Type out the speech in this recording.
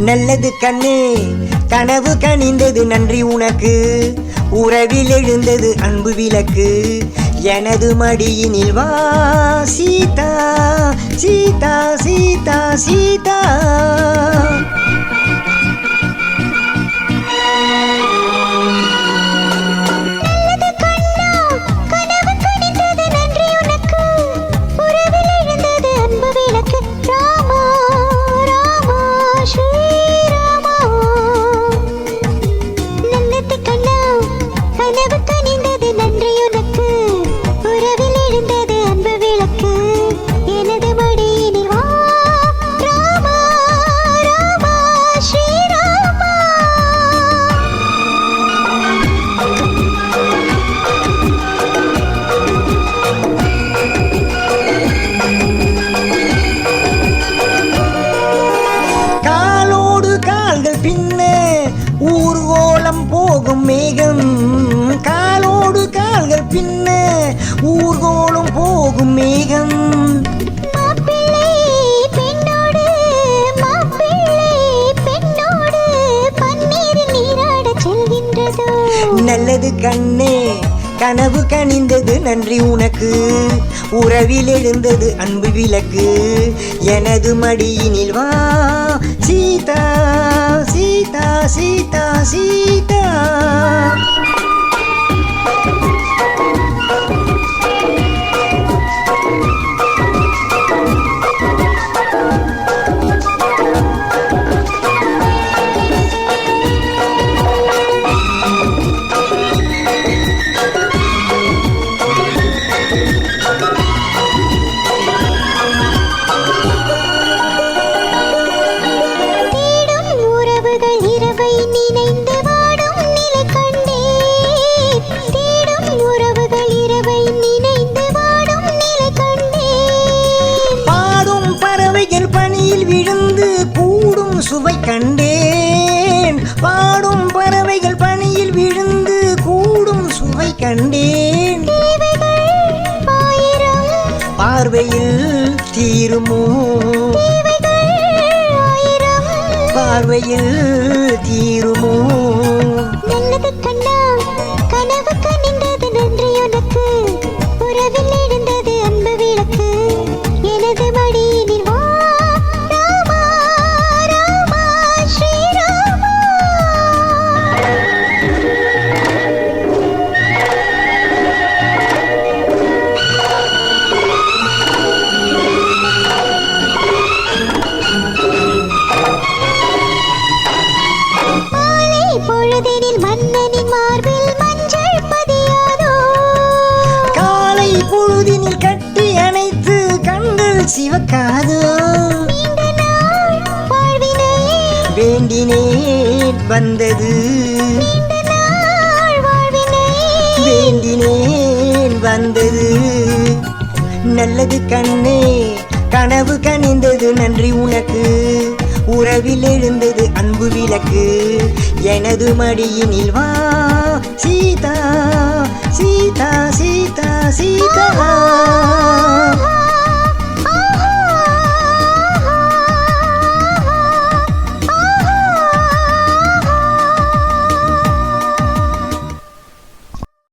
நல்லது கண்ணே கனவு கனிந்தது நன்றி உனக்கு உறவில் எழுந்தது அன்பு விளக்கு எனது மடியினில் வா சீதா சீதா சீதா சீதா ஊர்கோலம் போகும் மேகம் காலோடு கால்கள் பின்ன ஊர்கோலம் போகும் மேகம் நல்லது கண்ணே கனவு கனிந்தது நன்றி உனக்கு உறவில் எழுந்தது அன்பு விளக்கு எனது மடியினில் வா சீதா சீதா சீதா சீதா விழுந்து கூடும் சுவை கண்டேன் பாடும் பறவைகள் பனியில் விழுந்து கூடும் சுவை கண்டேன் பார்வையில் தீருமோ பார்வையில் தீருமோ நல்லது கண்ணா கனவு கனிந்தது நன்றி உனக்கு உறவில் எழுந்தது அன்பு விளக்கு எனது மடியினில் வா பொழுதினில் மன்னனின் மார்பில் மஞ்சள் பதியாதோ காலை பொழுதினில் கட்டி அணைத்து கண்கள் சிவக்காதோ வேண்டினேன் வந்தது வேண்டினேன் வந்தது நல்லது கண்ணே கனவு கனிந்தது நன்றி உனக்கு உறவில் எழுந்தது அன்பு விளக்கு எனது மடியினில் வா சீதா சீதா சீதா சீதா